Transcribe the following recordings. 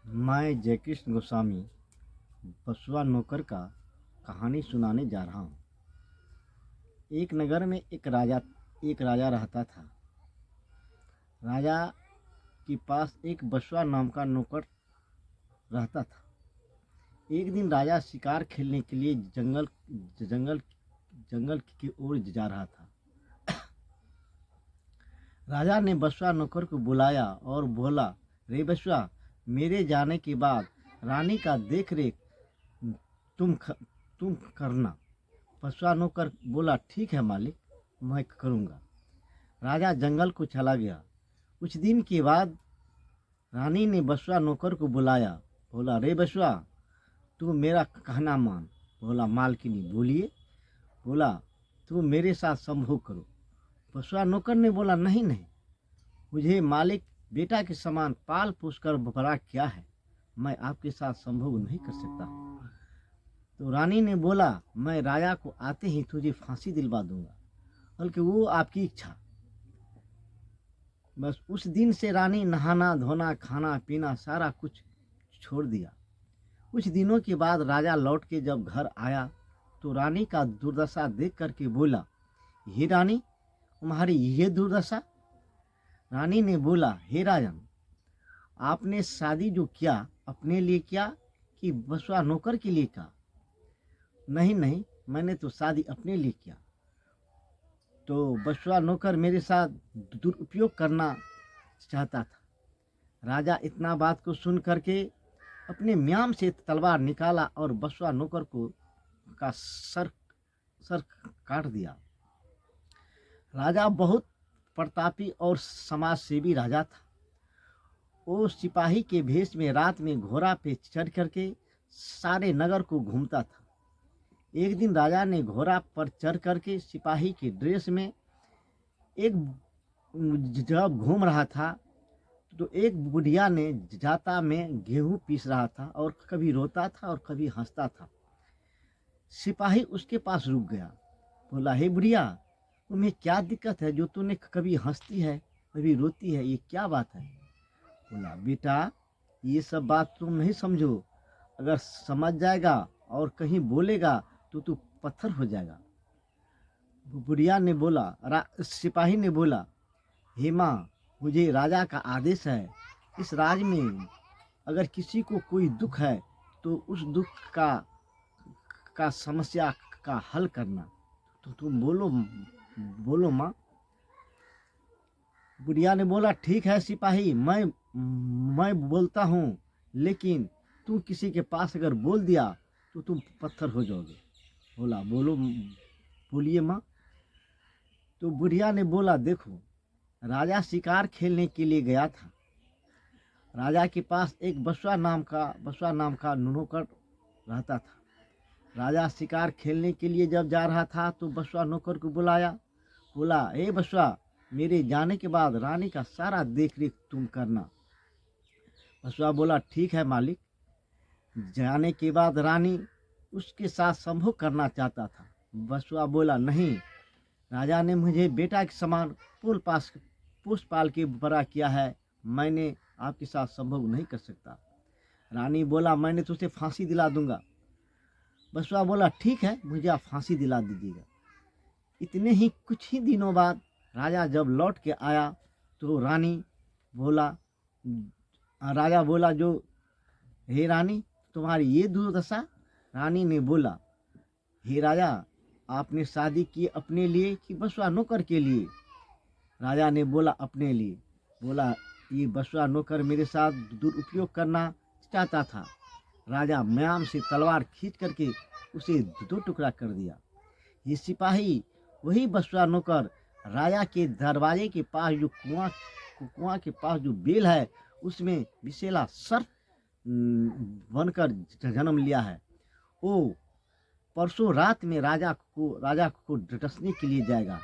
मैं जयकृष्ण गोस्वामी बसवा नौकर का कहानी सुनाने जा रहा हूँ। एक नगर में एक राजा रहता था। राजा के पास एक बसवा नाम का नौकर रहता था। एक दिन राजा शिकार खेलने के लिए जंगल जंगल की ओर जा रहा था। राजा ने बसवा नौकर को बुलाया और बोला, रे बसवा, मेरे जाने के बाद रानी का देख रेख तुम करना। बसवा नौकर बोला, ठीक है मालिक, मैं करूँगा। राजा जंगल को चला गया। कुछ दिन के बाद रानी ने बसवा नौकर को बुलाया। बोला, रे बसवा, तू मेरा कहना मान। बोला, मालकिनी बोलिए। बोला, तू मेरे साथ संभोग करो। बसवा नौकर ने बोला, नहीं नहीं, मुझे मालिक बेटा के समान पाल पोस कर बड़ा किया है, मैं आपके साथ संभोग नहीं कर सकता। तो रानी ने बोला, मैं राजा को आते ही तुझे फांसी दिलवा दूंगा, बल्कि वो आपकी इच्छा। बस उस दिन से रानी नहाना धोना खाना पीना सारा कुछ छोड़ दिया। कुछ दिनों के बाद राजा लौट के जब घर आया तो रानी का दुर्दशा देख करके बोला, हे रानी, तुम्हारी ये दुर्दशा? रानी ने बोला, हे राजन, आपने शादी जो किया अपने लिए किया कि बसवा नौकर के लिए किया? नहीं नहीं, मैंने तो शादी अपने लिए किया। तो बसवा नौकर मेरे साथ दुरुपयोग करना चाहता था। राजा इतना बात को सुन करके अपने म्याम से तलवार निकाला और बसवा नौकर को का सर काट दिया। राजा बहुत प्रतापी और समाजसेवी राजा था। वो सिपाही के भेष में रात में घोड़ा पे चढ़ करके सारे नगर को घूमता था। एक दिन राजा ने घोड़ा पर चढ़ करके सिपाही के ड्रेस में एक जब घूम रहा था तो एक बुढ़िया ने जाता में गेहूं पीस रहा था और कभी रोता था और कभी हंसता था। सिपाही उसके पास रुक गया। बोला, हे बुढ़िया, तुम्हें क्या दिक्कत है जो तूने कभी हंसती है कभी रोती है, ये क्या बात है? बोला, बेटा, ये सब बात तुम नहीं समझो, अगर समझ जाएगा और कहीं बोलेगा तो तू पत्थर हो जाएगा। बुढ़िया ने बोला, सिपाही ने बोला, हे माँ, मुझे राजा का आदेश है, इस राज में अगर किसी को कोई दुख है तो उस दुख का समस्या का हल करना। तो तुम बोलो माँ। बुढ़िया ने बोला, ठीक है सिपाही, मैं बोलता हूँ, लेकिन तू किसी के पास अगर बोल दिया तो तुम पत्थर हो जाओगे। बोला, बोलिए माँ। तो बुढ़िया ने बोला, देखो, राजा शिकार खेलने के लिए गया था। राजा के पास एक बसवा नाम का नौकर रहता था। राजा शिकार खेलने के लिए जब जा रहा था तो बसवा नौकर को बुलाया। बोला, हे बसवा, मेरे जाने के बाद रानी का सारा देख रेख तुम करना। बसवा बोला, ठीक है मालिक। जाने के बाद रानी उसके साथ संभोग करना चाहता था। बसवा बोला, नहीं, राजा ने मुझे बेटा के समान पोस पाल के बड़ा किया है, मैंने आपके साथ संभोग नहीं कर सकता। रानी बोला, मैंने तुझे फांसी दिला दूंगा। बसवा बोला, ठीक है, मुझे आप फांसी दिला दीजिएगा। इतने ही कुछ ही दिनों बाद राजा जब लौट के आया तो राजा बोला, जो हे रानी, तुम्हारी ये दुर्दशा? रानी ने बोला, हे राजा, आपने शादी की अपने लिए कि बसवा नौकर के लिए? राजा ने बोला, अपने लिए। बोला, ये बसवा नौकर मेरे साथ दुरुपयोग करना चाहता था। राजा म्याम से तलवार खींच करके उसे दो टुकड़ा कर दिया। ये सिपाही वही बसवा नौकर राजा के दरवाजे के पास जो कुआं के पास जो बेल है उसमें विशेला सर्प बनकर जन्म लिया है। वो परसों रात में राजा को डसने के लिए जाएगा।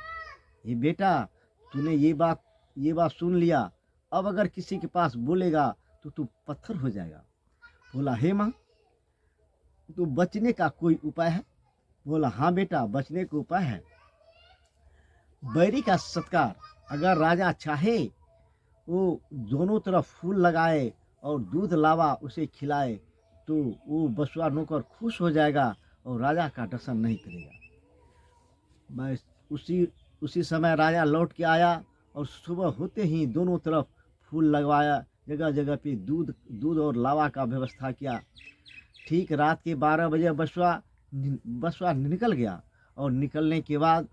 ये बेटा, तूने ये बात सुन लिया, अब अगर किसी के पास बोलेगा तो तू पत्थर हो जाएगा। बोला, हे माँ, तो बचने का कोई उपाय है? बोला, हाँ बेटा, बचने का उपाय है। बैरी का सत्कार, अगर राजा चाहे वो दोनों तरफ फूल लगाए और दूध लावा उसे खिलाए तो वो बसुआ नौकर खुश हो जाएगा और राजा का दर्शन नहीं करेगा। बस उसी समय राजा लौट के आया और सुबह होते ही दोनों तरफ फूल लगवाया, जगह जगह पे दूध और लावा का व्यवस्था किया। ठीक रात के 12 बजे बसुआ निकल गया और निकलने के बाद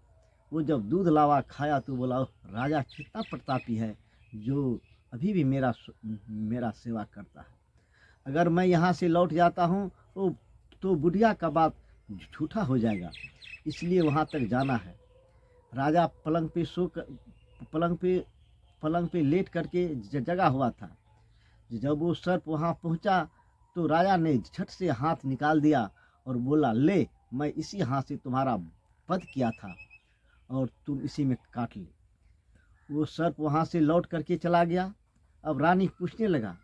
वो जब दूध लावा खाया तो बोला, राजा कितना प्रतापी है जो अभी भी मेरा सेवा करता है। अगर मैं यहाँ से लौट जाता हूँ तो बुढ़िया का बात झूठा हो जाएगा, इसलिए वहाँ तक जाना है। राजा पलंग पे लेट करके जगा हुआ था। जब वो सर्प वहाँ पहुँचा तो राजा ने झट से हाथ निकाल दिया और बोला, ले, मैं इसी हाथ से तुम्हारा वध किया था और तुम इसी में काट ले। वो सर्प वहाँ से लौट करके चला गया। अब रानी पूछने लगा,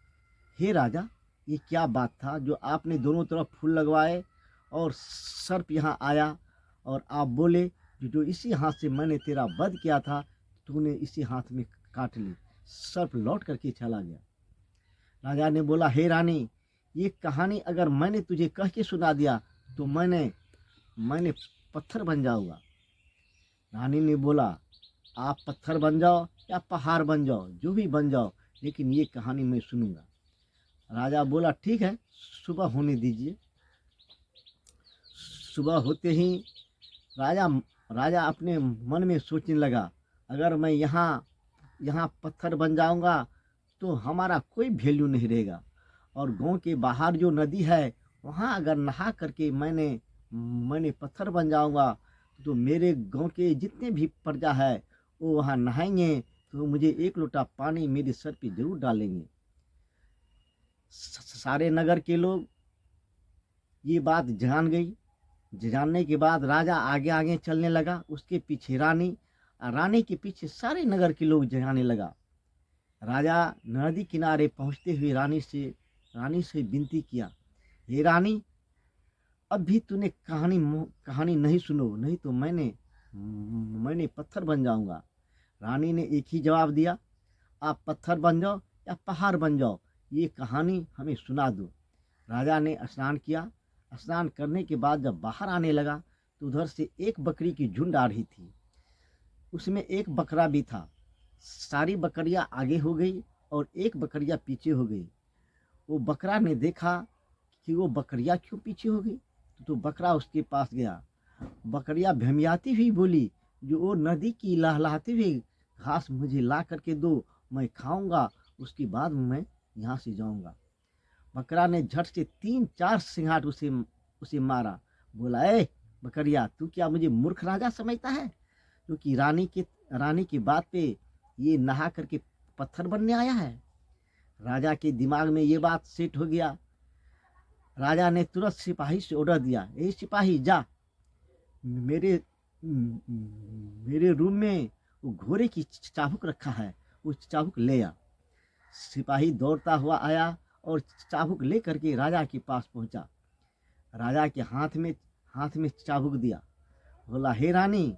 हे राजा, ये क्या बात था जो आपने दोनों तरफ फूल लगवाए और सर्प यहाँ आया और आप बोले जो इसी हाथ से मैंने तेरा वध किया था तूने इसी हाथ में काट ली। सर्प लौट करके चला गया। राजा ने बोला, हे रानी, ये कहानी अगर मैंने तुझे कह के सुना दिया तो मैंने पत्थर बन जाऊंगा। रानी ने बोला, आप पत्थर बन जाओ या पहाड़ बन जाओ, जो भी बन जाओ, लेकिन ये कहानी मैं सुनूंगा। राजा बोला, ठीक है, सुबह होने दीजिए। सुबह होते ही राजा अपने मन में सोचने लगा, अगर मैं यहाँ पत्थर बन जाऊंगा तो हमारा कोई वैल्यू नहीं रहेगा, और गांव के बाहर जो नदी है वहाँ अगर नहा करके मैंने पत्थर बन जाऊंगा तो मेरे गांव के जितने भी प्रजा है वो वहाँ नहाएंगे तो मुझे एक लोटा पानी मेरे सर पे जरूर डालेंगे। सारे नगर के लोग ये बात जान गई। जानने के बाद राजा आगे आगे चलने लगा, उसके पीछे रानी के पीछे सारे नगर के लोग जाने लगा। राजा नदी किनारे पहुँचते हुए रानी से विनती किया, हे रानी, अब भी तूने कहानी नहीं सुनो, नहीं तो मैंने पत्थर बन जाऊंगा। रानी ने एक ही जवाब दिया, आप पत्थर बन जाओ या पहाड़ बन जाओ, ये कहानी हमें सुना दो। राजा ने स्नान किया। स्नान करने के बाद जब बाहर आने लगा तो उधर से एक बकरी की झुंड आ रही थी, उसमें एक बकरा भी था। सारी बकरियां आगे हो गई और एक बकरिया पीछे हो गई। वो बकरा ने देखा कि वो बकरिया क्यों पीछे हो गई, तो बकरा उसके पास गया। बकरिया भमियाती हुई बोली, जो वो नदी की लहलहाती हुई घास मुझे ला करके दो, मैं खाऊंगा, उसके बाद मैं यहाँ से जाऊंगा। बकरा ने झट से 3-4 सिंघाट उसे मारा। बोला, ए बकरिया, तू क्या मुझे मूर्ख राजा समझता है, क्योंकि रानी की बात पे ये नहा करके पत्थर बनने आया है। राजा के दिमाग में ये बात सेट हो गया। राजा ने तुरंत सिपाही से ऑर्डर दिया, ए सिपाही, जा मेरे रूम में वो घोड़े की चाबुक रखा है, वो चाबुक ले आ। सिपाही दौड़ता हुआ आया और चाबुक ले करके राजा के पास पहुंचा। राजा के हाथ में चाबुक दिया। बोला, हे रानी,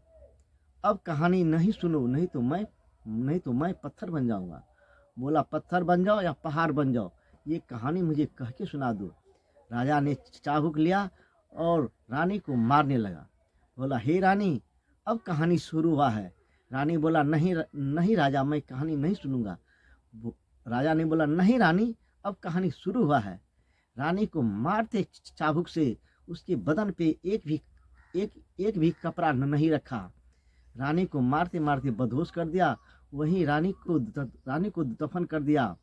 अब कहानी नहीं सुनो, नहीं तो मैं पत्थर बन जाऊंगा। बोला, पत्थर बन जाओ या पहाड़ बन जाओ, ये कहानी मुझे कह के सुना दो। राजा ने चाबुक लिया और रानी को मारने लगा। बोला, हे रानी, अब कहानी शुरू हुआ है। रानी बोला, नहीं राजा, मैं कहानी नहीं सुनूंगा। राजा ने बोला, नहीं रानी, अब कहानी शुरू हुआ है। रानी को मारते चाबुक से उसके बदन पे एक भी कपड़ा नहीं रखा। रानी को मारते मारते बेहोश कर दिया। वहीं रानी को दफन कर दिया।